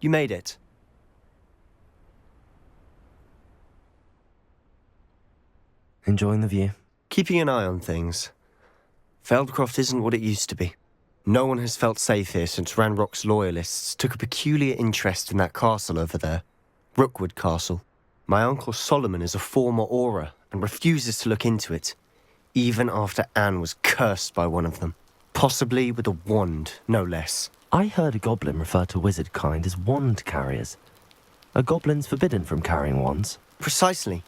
You made it. Enjoying the view? Keeping an eye on things. Feldcroft isn't what it used to be. No one has felt safe here since Ranrock's loyalists took a peculiar interest in that castle over there. Rookwood Castle. My uncle Solomon is a former Auror and refuses to look into it, even after Anne was cursed by one of them. Possibly with a wand, no less. I heard a goblin refer to wizard kind as wand carriers. Are goblins forbidden from carrying wands? Precisely.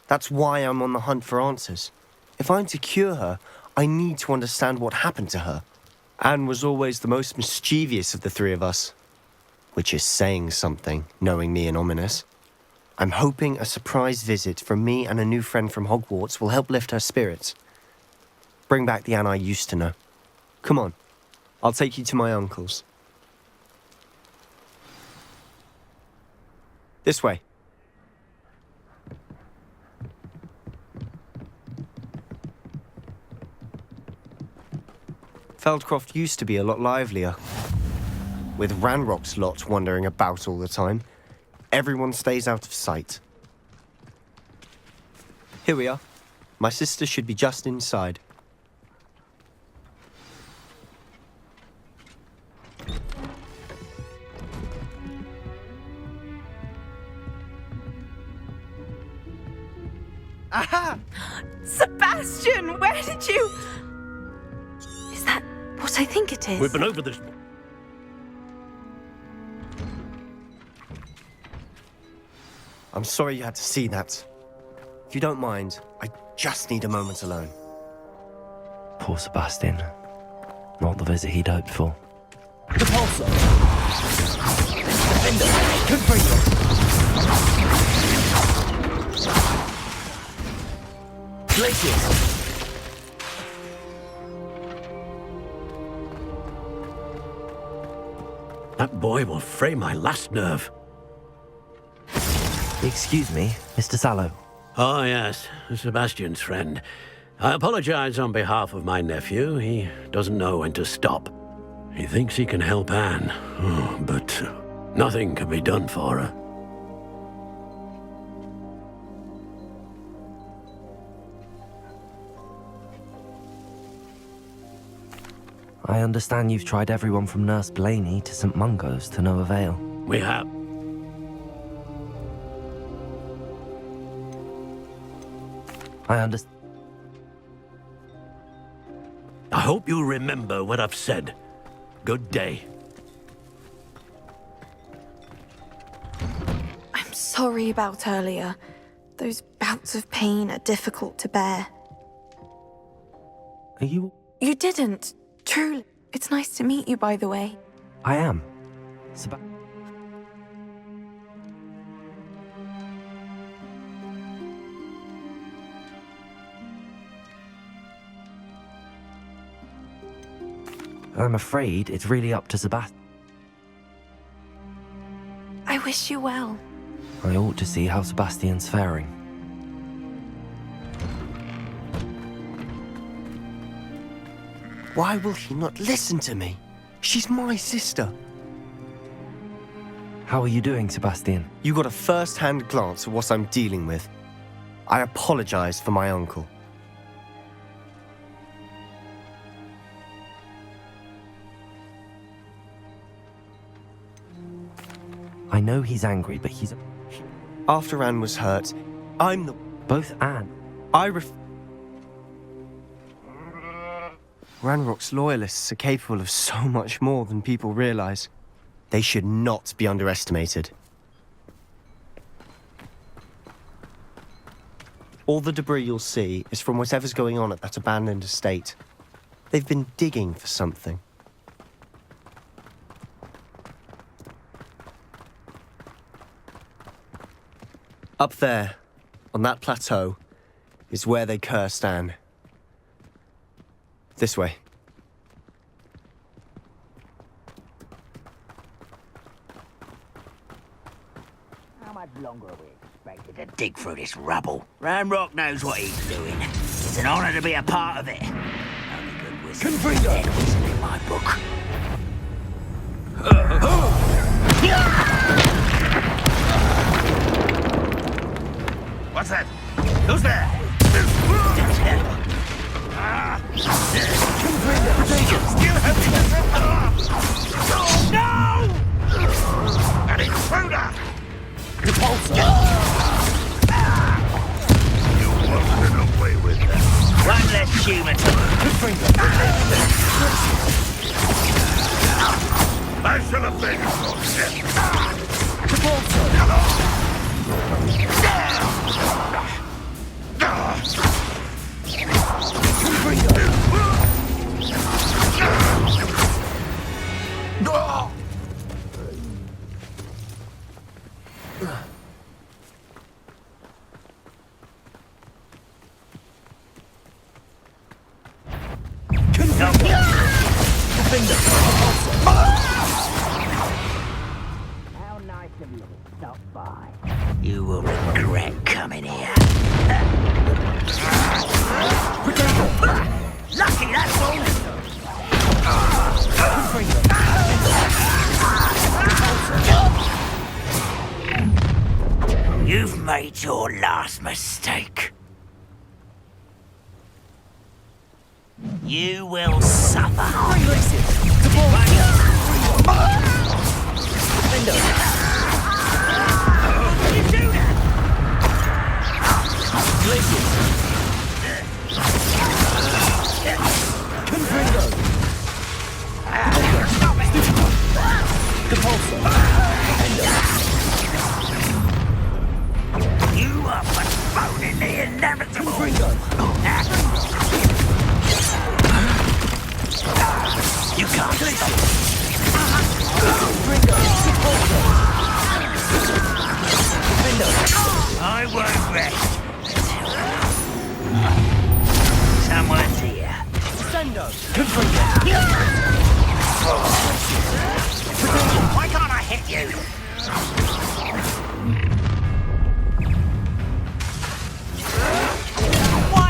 That's why I'm on the hunt for answers. If I'm to cure her, I need to understand what happened to her. Anne was always the most mischievous of the three of us. Which is saying something, knowing me and Ominous. I'm hoping a surprise visit from me and a new friend from Hogwarts will help lift her spirits. Bring back the Anne I used to know. Come on, I'll take you to my uncle's. This way. Feldcroft used to be a lot livelier. With Ranrock's lot wandering about all the time, everyone stays out of sight. Here we are. My sister should be just inside. Aha! Sebastian, where did you... Is that what I think it is? We've been over this. I'm sorry you had to see that. If you don't mind, I just need a moment alone. Poor Sebastian. Not the visit he'd hoped for. The pulsar! Defender! Configure! Glacius! That boy will fray my last nerve. Excuse me, Mr. Sallow. Oh, yes, Sebastian's friend. I apologize on behalf of my nephew. He doesn't know when to stop. He thinks he can help Anne, but nothing can be done for her. I understand you've tried everyone from Nurse Blaney to St. Mungo's to no avail. We have. I understand. I hope you remember what I've said. Good day. I'm sorry about earlier. Those bouts of pain are difficult to bear. Are you... You didn't. Truly. It's nice to meet you, by the way. I am. I'm afraid it's really up to Sebastian. I wish you well. I ought to see how Sebastian's faring. Why will he not listen to me? She's my sister. How are you doing, Sebastian? You got a first-hand glance at what I'm dealing with. I apologize for my uncle. I know he's angry, but he's... After Anne was hurt, I'm the... Both Anne... Ranrock's loyalists are capable of so much more than people realize. They should not be underestimated. All the debris you'll see is from whatever's going on at that abandoned estate. They've been digging for something. Up there, on that plateau, is where they cursed Anne. This way. How much longer are we expected to dig through this rubble? Ranrock knows what he's doing. It's an honor to be a part of it. Only good wizard Configure! in my book. What's that? Who's there? No! An intruder! You won't get away with that. One less human. I shall avenge your How nice of you to stop by. You will regret coming here. Lucky that's all. You've made your last mistake. You will suffer. You are postponing the inevitable. You can't stop. I won't rest. Someone's here. Why can't I hit you? Why?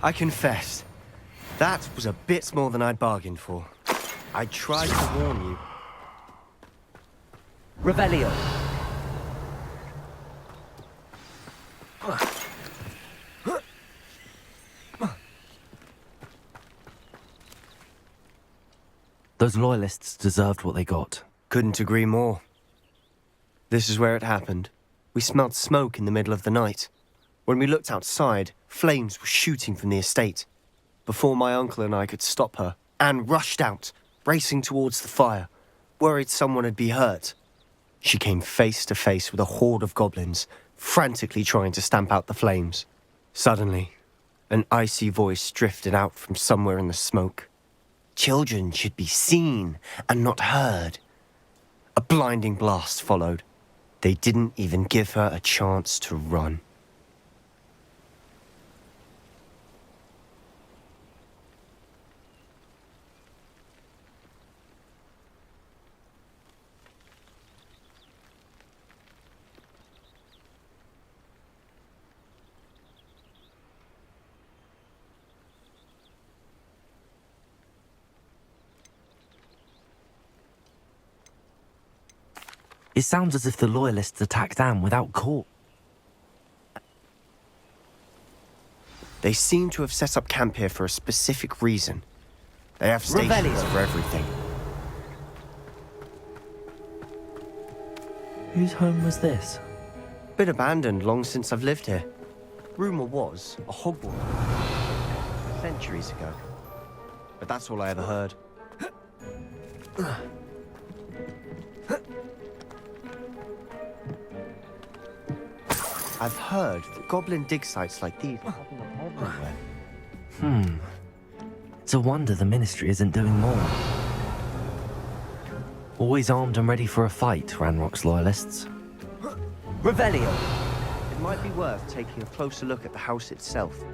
I confess, that was a bit more than I'd bargained for. I tried to warn you. Revelio. Those loyalists deserved what they got. Couldn't agree more. This is where it happened. We smelled smoke in the middle of the night. When we looked outside, flames were shooting from the estate. Before my uncle and I could stop her, Anne rushed out, racing towards the fire, worried someone had been hurt. She came face to face with a horde of goblins, frantically trying to stamp out the flames. Suddenly, an icy voice drifted out from somewhere in the smoke. Children should be seen and not heard. A blinding blast followed. They didn't even give her a chance to run. It sounds as if the loyalists attacked Anne without cause. They seem to have set up camp here for a specific reason. They have stations Revelio. for everything. Whose home was this? Been abandoned long since I've lived here. Rumour was a Hogwarts centuries ago. But that's all I ever heard. I've heard that goblin dig sites like these are popping up everywhere. It's a wonder the Ministry isn't doing more. Always armed and ready for a fight, Ranrock's loyalists. Revelio. It might be worth taking a closer look at the house itself.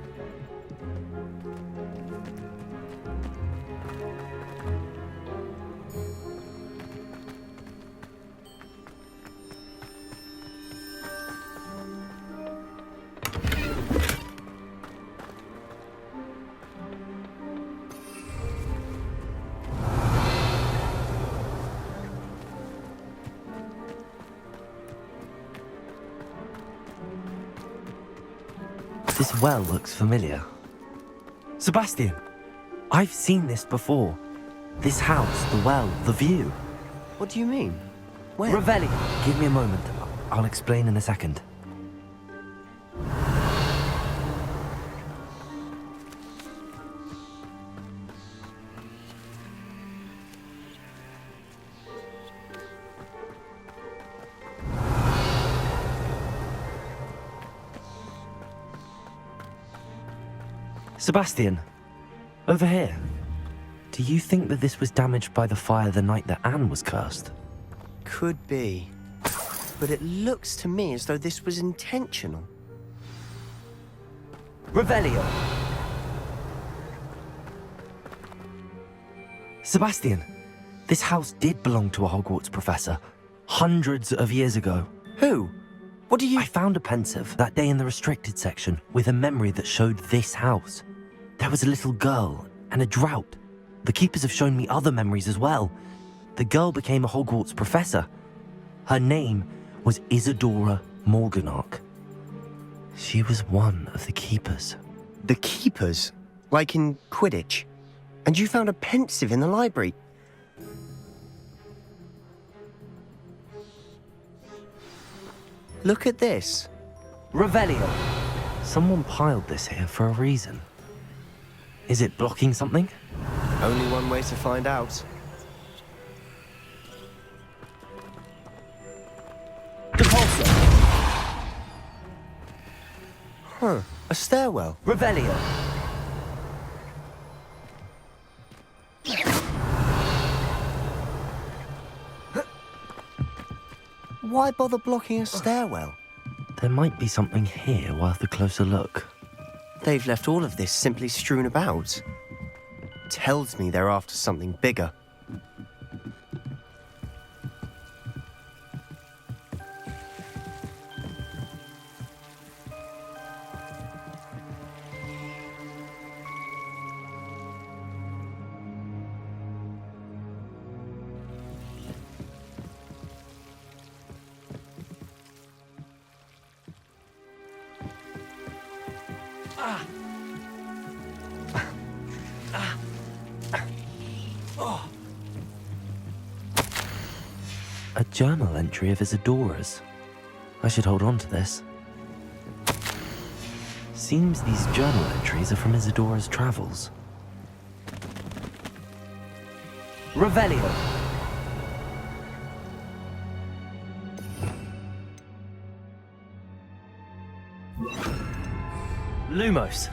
This well looks familiar. Sebastian, I've seen this before. This house, the well, the view. What do you mean? Where? Revelio. Give me a moment. I'll explain in a second. Sebastian, over here. Do you think that this was damaged by the fire the night that Anne was cursed? Could be. But it looks to me as though this was intentional. Revelio. Sebastian, this house did belong to a Hogwarts professor, hundreds of years ago. Who? What do you... I found a pensive that day in the restricted section with a memory that showed this house. There was a little girl and a drought. The keepers have shown me other memories as well. The girl became a Hogwarts professor. Her name was Isadora Morganach. She was one of the keepers. The keepers? Like in Quidditch? And you found a pensive in the library? Look at this. Revelio. Someone piled this here for a reason. Is it blocking something? Only one way to find out. Depulso. Huh. A stairwell. Revelio. Why bother blocking a stairwell? There might be something here worth a closer look. They've left all of this simply strewn about. Tells me they're after something bigger. A journal entry of Isadora's. I should hold on to this. Seems these journal entries are from Isadora's travels. Revelio. Lumos.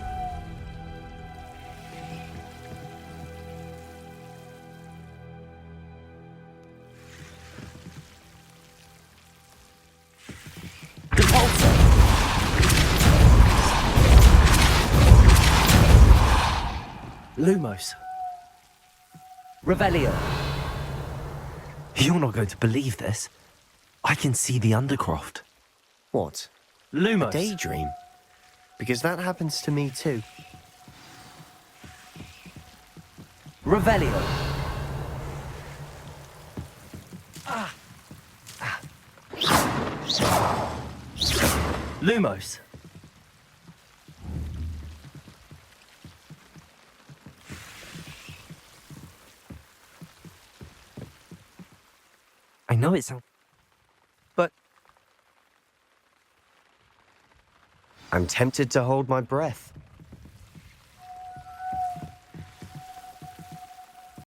Lumos. Revelio. You're not going to believe this. I can see the Undercroft. What? Lumos. Daydream? Because that happens to me too. Revelio. Lumos. I know it sounds... But I'm tempted to hold my breath.